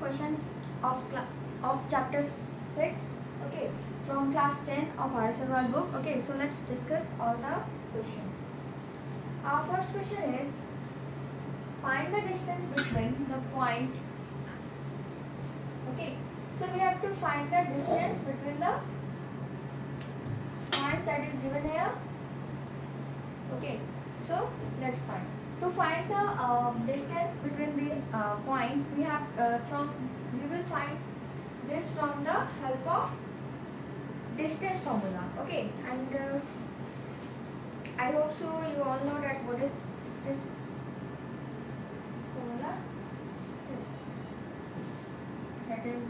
question of chapter 6, okay, from class 10 of our survival book. Okay, so let's discuss all the questions. Our first question is, find the distance between the point. Okay, so we have to find the distance between the point that is given here. Okay, so let's find. To find the distance between these point, we have we will find this from the help of distance formula. Okay, and I hope so you all know that what is distance formula. That is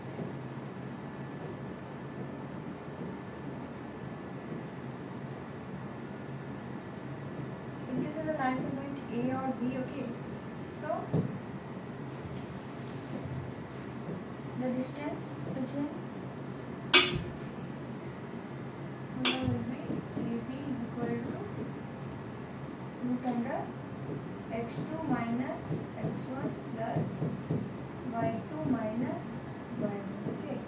this is a line segment A or B. Okay, so the distance between will be AB is equal to root under x2 minus x1 plus y2 minus y1. Okay,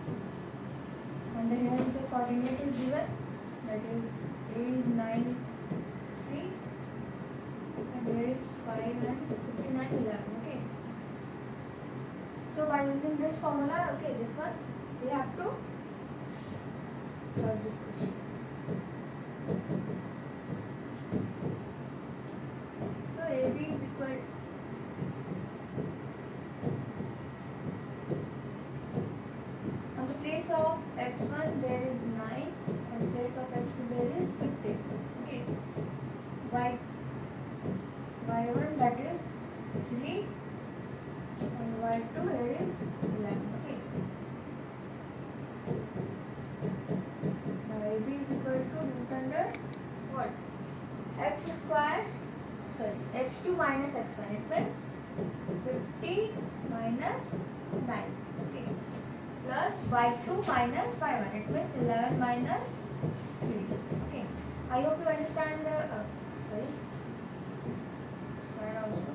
and here the coordinate is given, that is A is 9, 3, and here is 5 and 59, 11. Okay, so by using this formula, okay, this one we have to solve this question. So AB is equal on the place of x1 there is 9, on the place of x2 there is 15. Okay, y1 that is 3, and y2 here is 11. Okay, now AB is equal to root under what? X square, sorry, x2 minus x1, it means 50 minus 9. Okay, plus y2 minus y1, it means 11 minus 3. Okay, I hope you understand sorry, square also.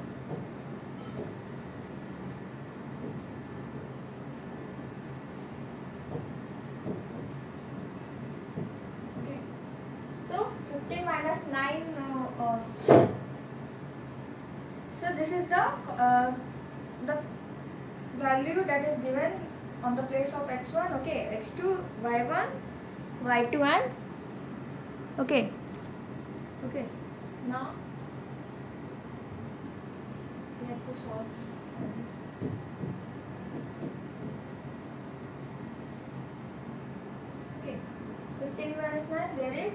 Okay, so 15 minus 9, so this is the value that is given on the place of x1. Okay, x2, y1, y2 and okay, now we have to solve. Okay, 15 minus 9, there is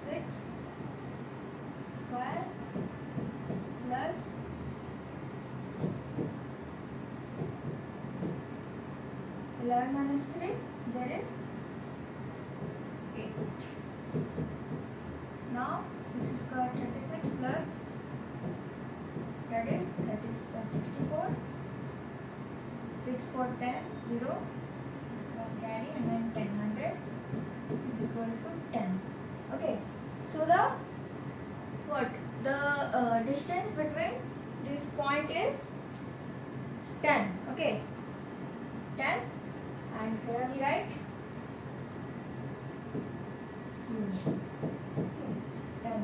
6 square plus 11 minus 3, there is 8. Now 6 square 36 plus that is 64. 6 for 10, 0, 1 carry, and then 10, 100 is equal to 10. Okay, so the distance between this point is 10. Okay, 10, and here we write 10.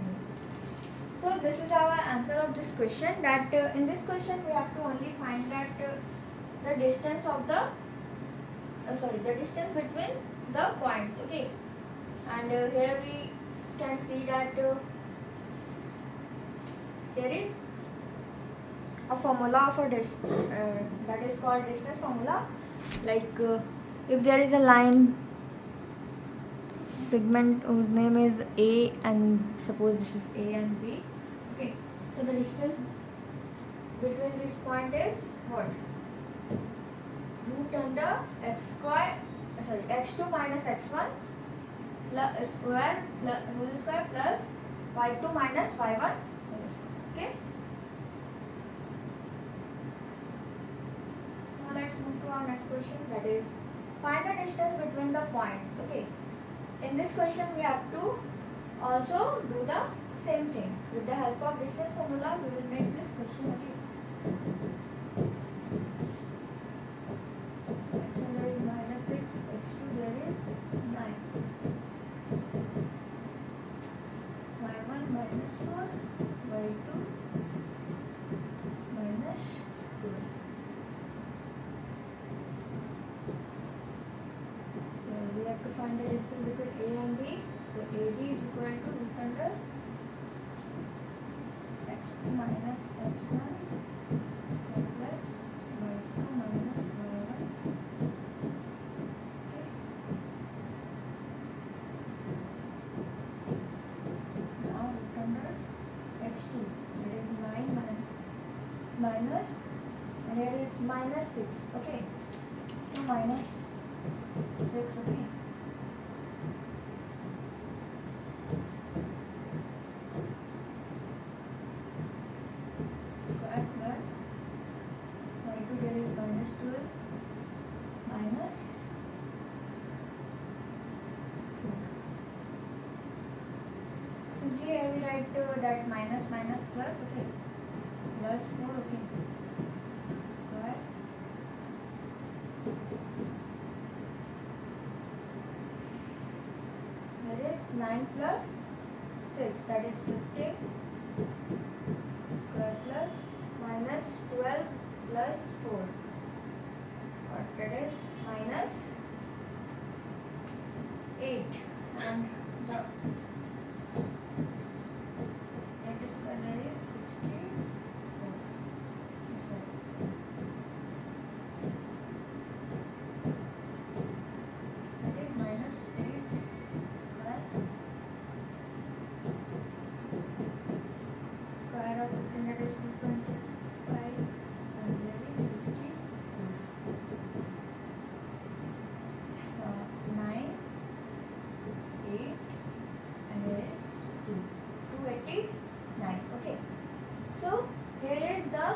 So this is our answer of this question. That in this question we have to only find that the distance of the the distance between the points. Okay, and here we can see that there is a formula for this that is called distance formula. Like if there is a line segment whose name is A, and suppose this is A and B. Okay, so the distance between this point is what? Root under x2 minus x1 plus square whole square plus y2 minus y1 whole square. Okay, now let's move to our next question, that is find the distance between the points. Okay, in this question we have to also do the same thing. With the help of distance formula we will make this question. Okay, find the distance between A and B. So AB is equal to root under x2 minus x1 plus y2 minus y1. Okay. Now root under x2, that is 9 minus, and here is minus 6. Okay, so minus 6. Okay. Square plus y2, there is minus 12 minus 4. Simply I will write that minus plus. Okay, plus 4. Okay, square there is 9 plus 6, that is 15 square plus minus 12 plus 4, or that is minus 8, and the 8 square there is 64. That is minus 8 square of 15, that is 225, and here is 64. 9, 8, and here is 2, 289. Okay, so here is the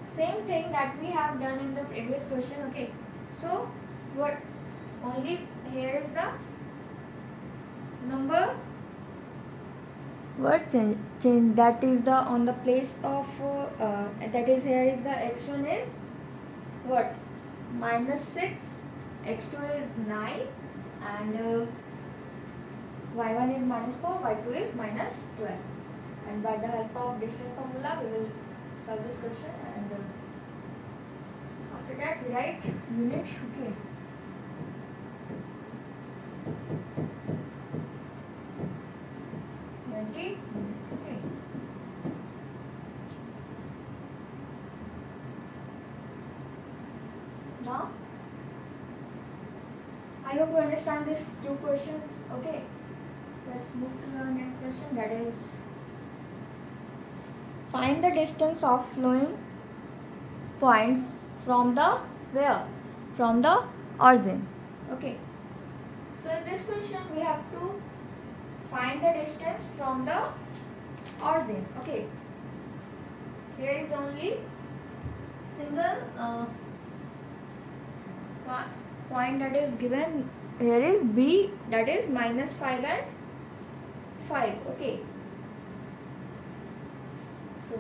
same thing that we have done in the previous question. Okay, so what only here is the number word change, that is the on the place of that is here is the x1 is what, minus 6, x2 is 9, and y1 is minus 4, y2 is minus 12, and by the help of distance formula we will solve this question, and after that we write unit. Okay, okay. Now I hope you understand these two questions. Okay, let's move to the next question, that is find the distance of flowing points from the where, from the origin. Okay, so in this question we have to find the distance from the origin. Okay, here is only single point that is given. Here is B, that is minus 5 and 5. Okay, so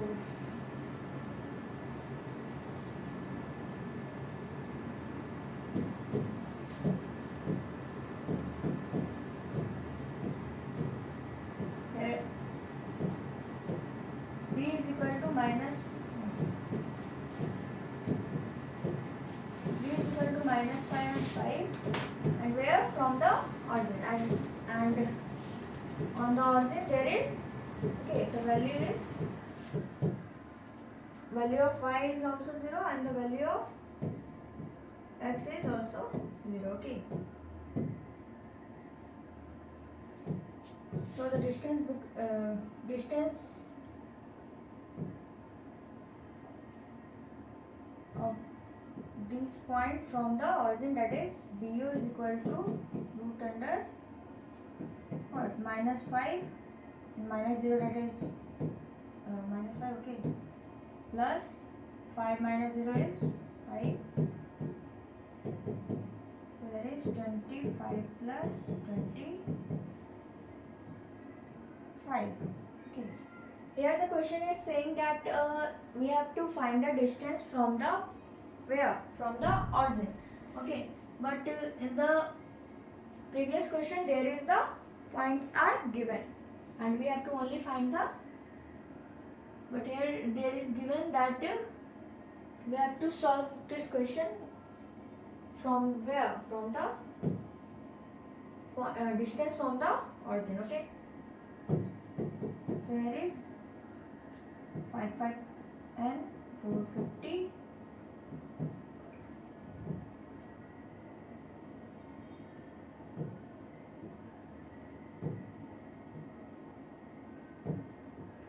here B is equal to minus minus 5 and 5, and where, from the origin, and on the origin there is, okay, the value of y is also 0, and the value of x is also 0. Okay, so the distance of this point from the origin, that is BU, is equal to root under what, minus 5 and minus 0, that is minus 5. Okay, plus 5 minus 0 is 5, so there is 25 plus 25. Okay, here the question is saying that we have to find the distance from the where, from the origin. Okay, but in the previous question there is the points are given, and we have to only find the, but here there is given that we have to solve this question from where? From the distance from the origin. Okay. So here is 5 and 450.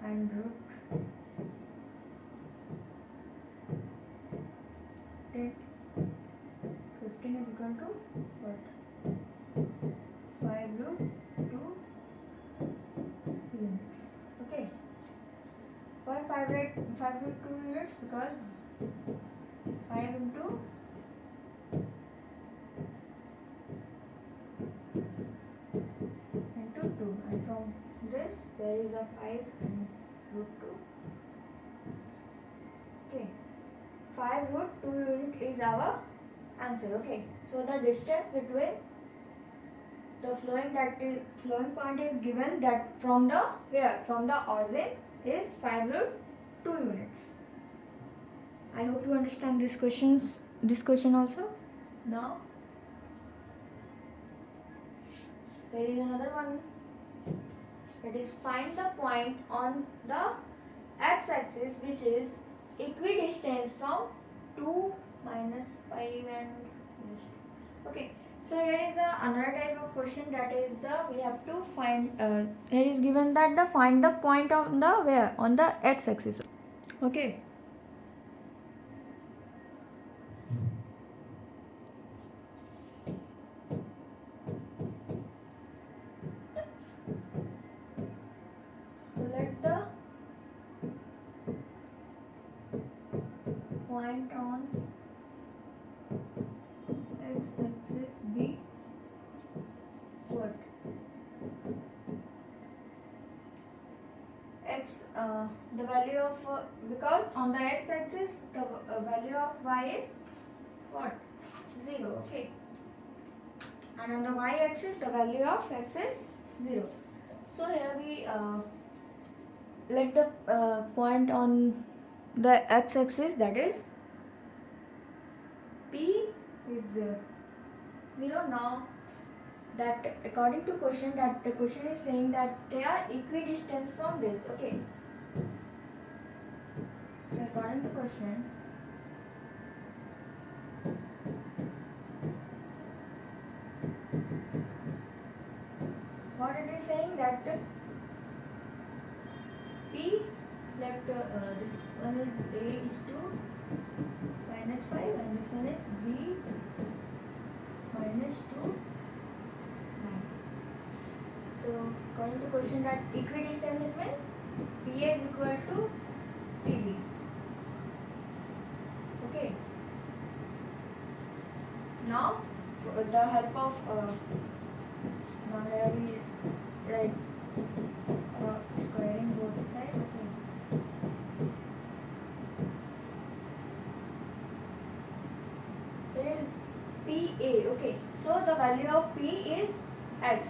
And root 10, 15 is equal to what? 5 root 2 units. Okay. Why 5 root 2 units? Because 5 into 2, and from this there is a 5 and root 2. Okay. 5 root 2 unit is our answer. Okay. So the distance between the flowing point is given, that from the where? From the origin is 5 root 2 units. I hope you understand this question also. Now there is another one, that is find the point on the x-axis which is equidistant from 2 minus 5 and minus 2. Okay. So here is another type of question, that is we have to find, here is given that find the point on the where? On the x-axis. Okay. So let the point on x-axis be what? The value of because on the x-axis the value of y is what? 0. Okay. And on the y-axis the value of x is 0. So here we let the point on the x-axis, that is p is 0. Now that according to question, that the question is saying that they are equidistant from this. Okay. So according to question, what it is saying, that p, let this one is a is to minus 5 and this one is b minus 2. So according to question, that equidistance, it means PA is equal to PB. Okay. Now for the help of now here we write squaring both sides. Okay. There is PA. Okay. So the value of P is x.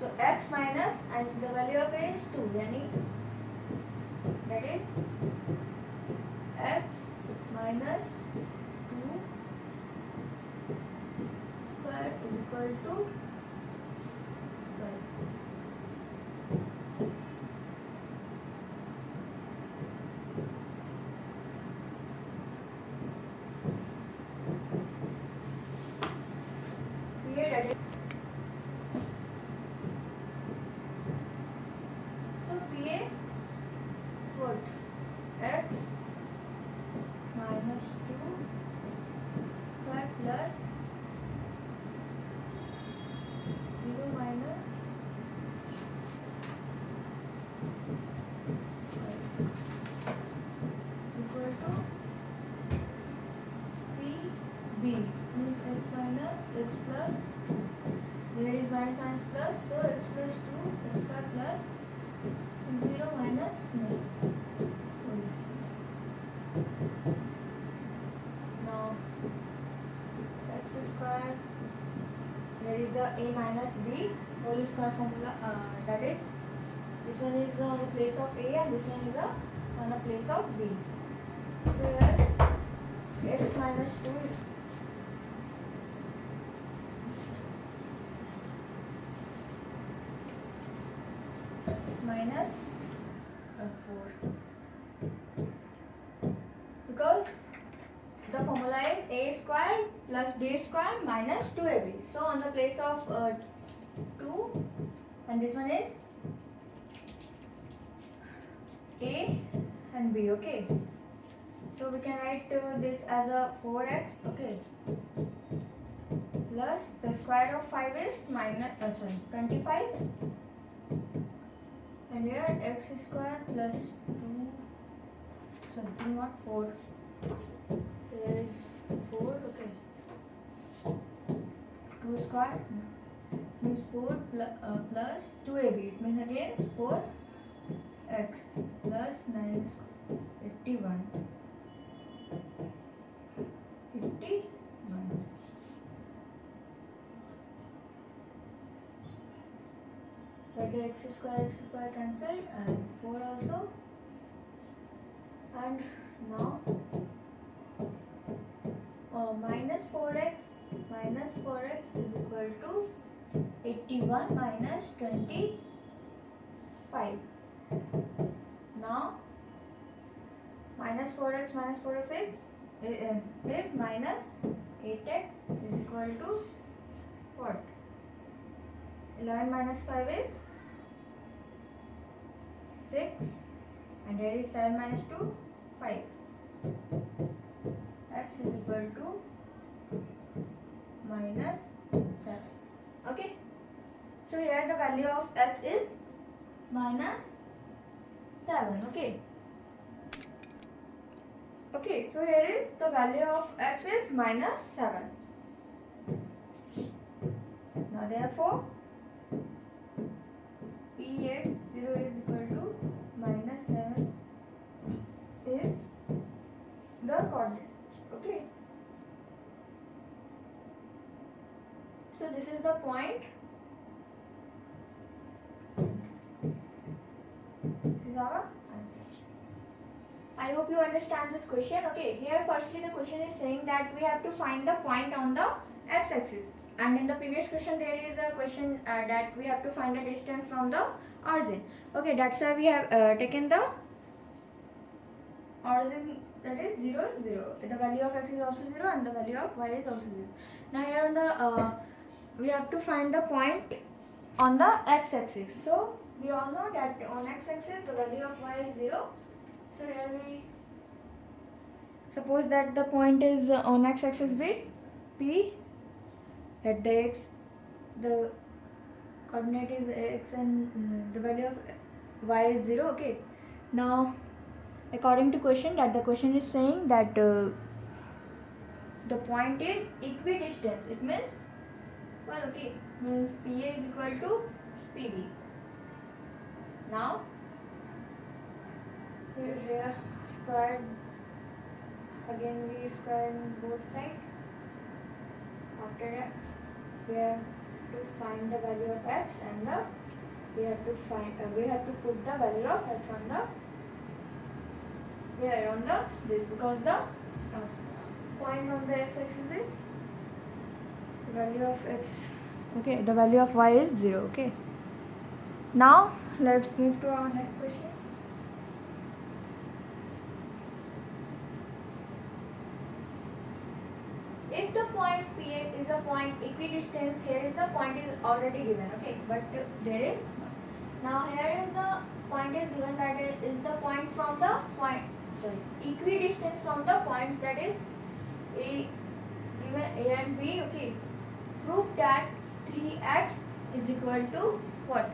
So x minus, and the value of a is 2, yani that is x minus 2 square is equal to, sorry, here that is, so PA what? X minus 2 square plus 0 minus 5 is equal to PB, means x minus x plus 2. There is minus minus plus, so x plus 2 x square plus 0 minus 9. Now x square, there is the a minus b whole square formula, that is this one is on the place of a and this one is on the place of b. So here x minus 2 is minus 4, because the formula is a square plus b square minus 2ab. So on the place of 2, and this one is a and b. Okay, so we can write this as a 4x. Okay, plus the square of 5 is minus 25, and here x square plus 2, not 4, here is 4. Okay, 2 square means 4 plus 2ab, it means again 4x plus 9 81. Let the x square cancelled, and 4 also, and now minus 4x is equal to 81 minus 25. Now minus 4x is minus 8x is equal to what? 11 minus 5 is 6, and here is 7 minus 2, 5. X is equal to minus 7. Okay, so here the value of x is minus 7. Okay, so here is the value of x is minus 7. Now therefore Px0 is equal to minus 7 is the coordinate. Okay, so this is the point. This is our answer. I hope you understand this question. Okay, here firstly the question is saying that we have to find the point on the x-axis, and in the previous question there is a question that we have to find the distance from the origin. Okay, that's why we have taken the origin, that is 0, 0. The value of x is also 0 and the value of y is also 0. Now here on the we have to find the point on the x-axis. So we all know that on x-axis the value of y is 0. So here we suppose that the point is on x-axis be P, that the coordinate is x, and the value of y is 0. Okay, now according to question, that the question is saying that the point is equidistant. It means, well, okay, means PA is equal to PB. Now here square, again we square both sides. After that we have to find the value of x, and we have to put the value of x on the this, because the point on the x-axis is the value of x. Okay, the value of y is 0. Okay, now let's move to our next question. If the point P is a point equidistant, here is the point is already given. Okay, but there is now here is the point is given, that is the point from the point, equidistant from the points, that is A, given A and B. Okay, prove that 3x is equal to what?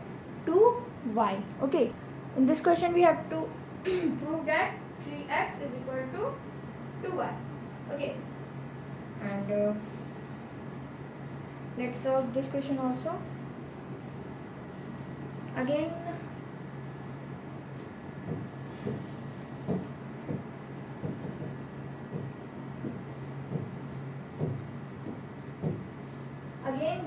2y. Okay, in this question we have to prove that 3x is equal to 2y. Okay, and let's solve this question also. Again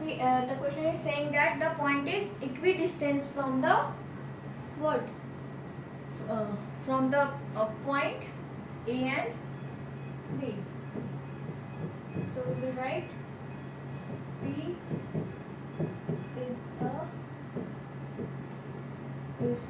we the question is saying that the point is equidistant from the what? From the point A and B. So we will write P is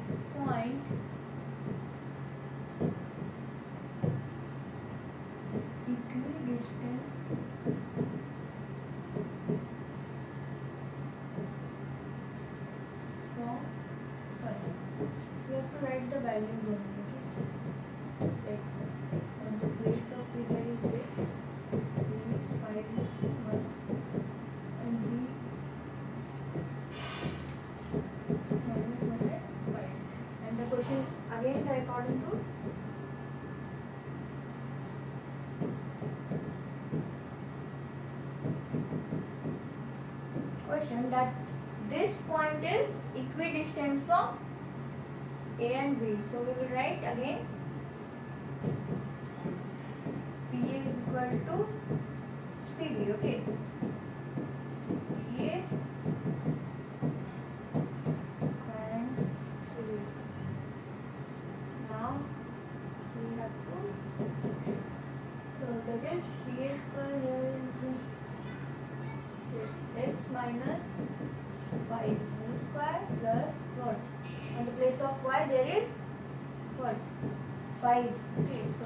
question that this point is equidistant from A and B. So we will write again PA is equal to PB. Okay. PA and PB. Now we have to. So that is PA square here is x minus 5 whole square plus what? On the place of y there is what? 5. Okay, so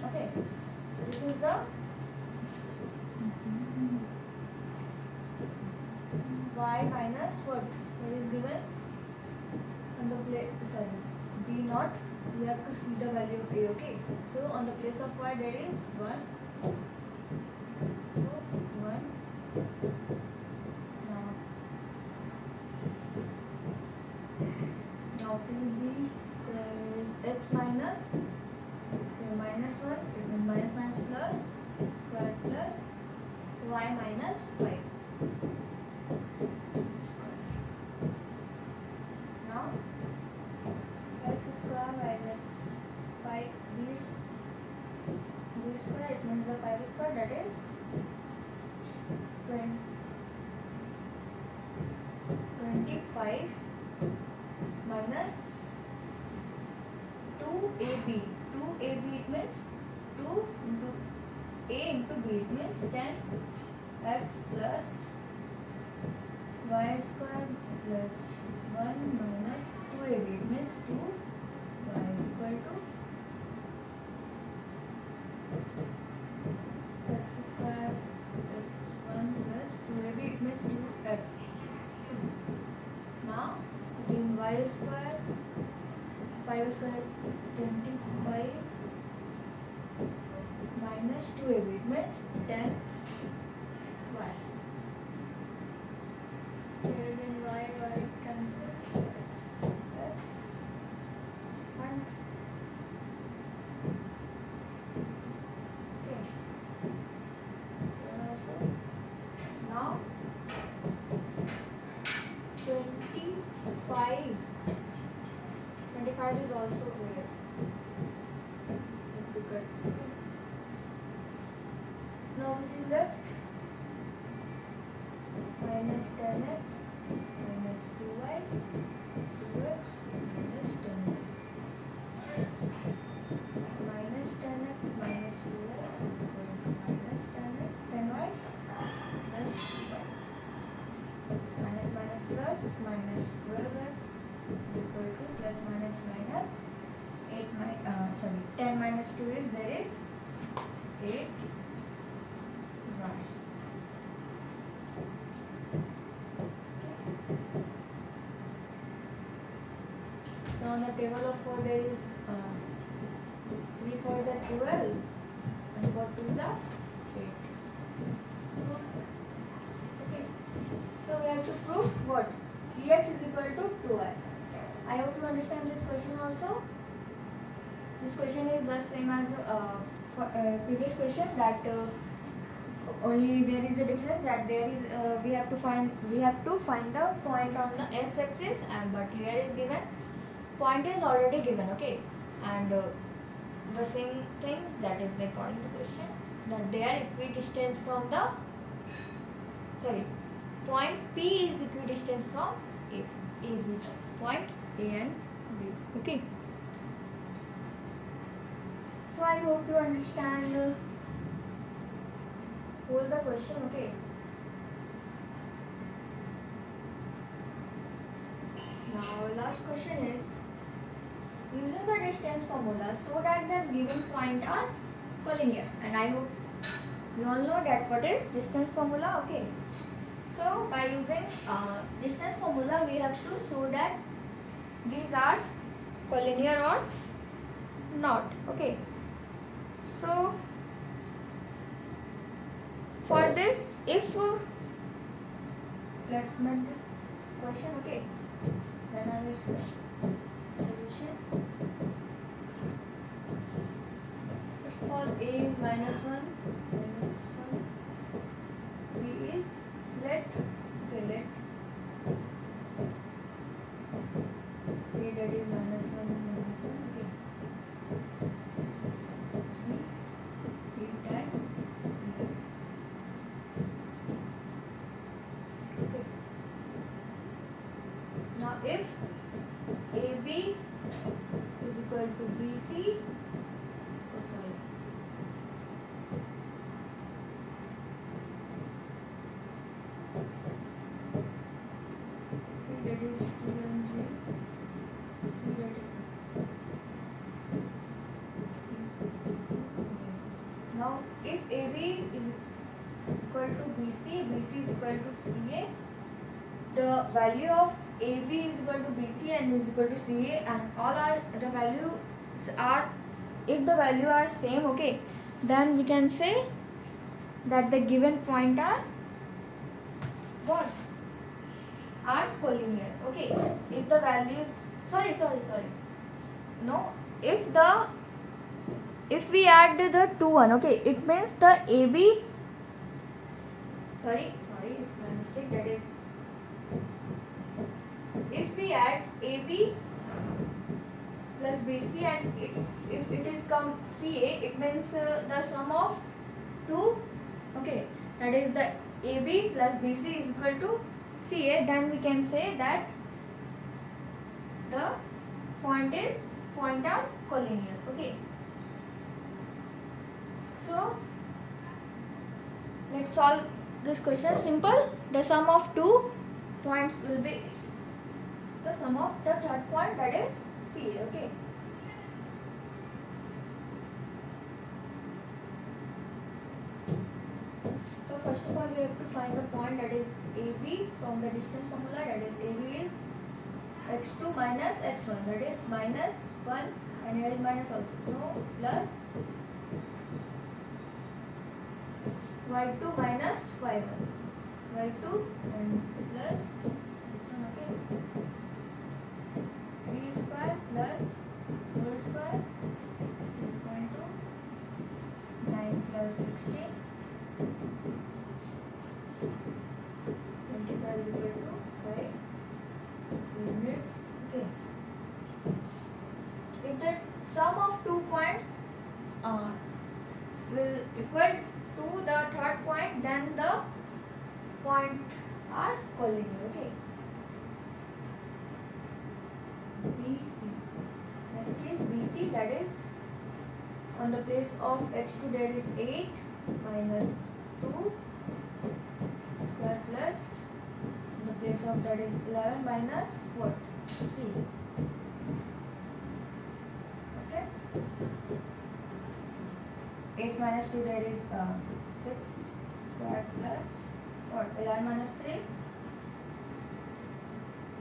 okay, this is the y minus what? It is given on the place, sorry, b naught. We have to see the value of a. Okay, so on the place of y there is 1. So 1. Now PB square is x minus minus 1, it means minus minus plus square plus y minus 5. Now x square minus 5 b square, it means the 5 square, that is 25 minus 2ab. 2ab it means 2 into a into b, it means 10x plus y square plus 1 minus 2ab, it means 2y is equal to x square plus 1 plus 2ab, it means 2x. Now again y square 5 square 25 minus 2ab, it means 10y. Here again y cancel, x and okay. Then also now 25 is also here. Now which is left? Minus 10x minus 2y 2x minus 10y. Minus 10x minus 2x minus 10y plus 2y. Minus minus plus minus 12x equal to plus minus minus 10 minus 2 is there is 8y. So on the table of 4 there is 3 4 is a 12 and 4 2 is a 8. Okay. So we have to prove what? 3x is equal to 2y. I hope you understand this question also. This question is the same as the previous question, that only there is a difference that there is we have to find the point on the x-axis, and but here is given point is already given. Okay, and the same things that is according to the question, that they are equidistant from the point P is equidistant from A B, point A and B. Okay. So I hope you understand all the question. Okay. Now last question is using the distance formula so that the given point are collinear, and I hope you all know that what is distance formula. Okay. So by using distance formula we have to show that these are collinear or not. Okay. So for this, if let's make this question. Okay, then I will show solution. First of all, a is -1, -1, AB is equal to BC. Oh, sorry. That is 2 and 3. See that. Now, if AB is equal to BC, BC is equal to CA, the value of AB is equal to BC and is equal to CA, and all are the values are, if the value are same, okay, then we can say that the given point are what? Are collinear. Okay, if the values, sorry, no, if we add the 2 1, okay, it means the AB, sorry, it's my mistake, that is, if we add AB plus BC and if it is come CA, it means the sum of 2, okay, that is the AB plus BC is equal to CA, then we can say that the point are collinear. Okay, so let's solve this question. Simple. The sum of 2 points will be the sum of the third point, that is CA. Okay, so first of all we have to find the point, that is AB, from the distance formula, that is AB is x2 minus x1, that is minus 1 and here is minus also, so plus y2 minus y1, y2 and plus this one, okay, 3 square plus 4 square equal to 9 plus 16, 25 is equal to 5 units. Okay, if the sum of 2 points will equal to the third point, then the point are collinear. Okay, BC, next is BC, that is on the place of x2 there is 8 minus 2 square plus in the place of that is 11 minus what? 3. Okay, 8 minus 2 there is 6 square plus what? 11 minus 3,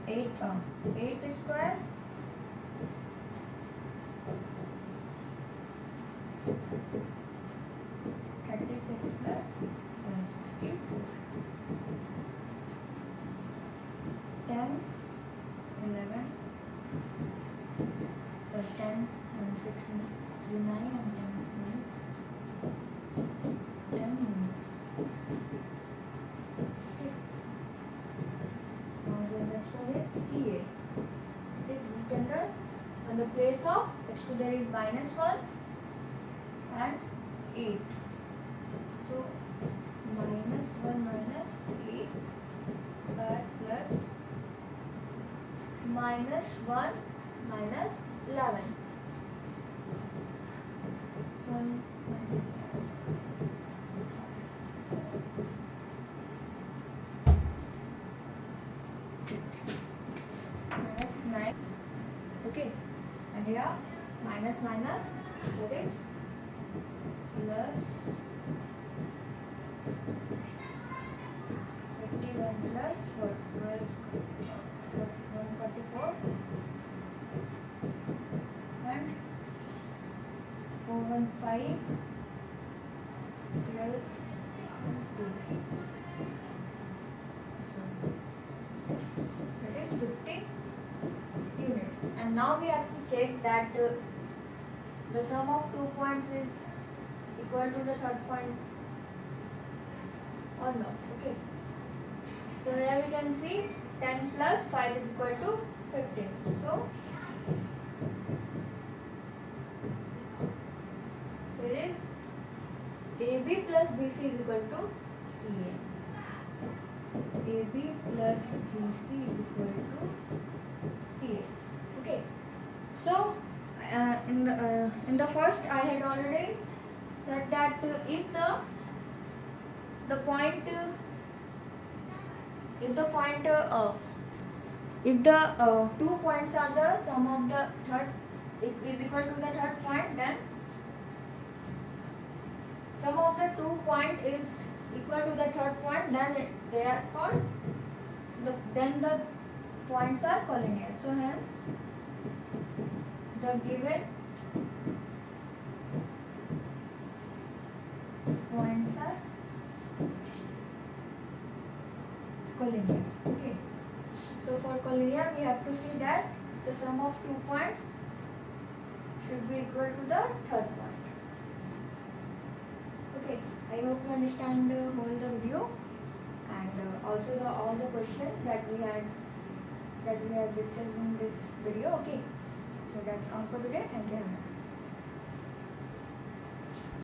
8 square 36 plus 64, 10, 11, 10 and 6, 3, 9 and 10 units. Okay. Now the next one is CA. It is root under, on the place of x2 there is minus 1 and 8. So minus 1 minus 8 plus minus 1 minus 11. 1 minus 11. Minus 9. Okay, and here minus minus, that is plus 51 plus what? 12 144 and 415 12 2. So that is 50 units. And now we have to check that the sum of 2 points is equal to the third point or not. Okay, so here we can see 10 plus 5 is equal to 15. So here is AB plus BC is equal to CA. AB plus BC is equal to CA. Okay. So in the first I had already said that if the point if the point if the 2 points are the sum of the third is equal to the third point, then sum of the 2 point is equal to the third point, then they are called then the points are collinear. So hence the given points are collinear. Okay. So for collinear we have to see that the sum of 2 points should be equal to the third point. Okay. I hope you understand the whole the video, and also all the questions that we have discussed in this video. Okay. So that's all for today. Thank you very much.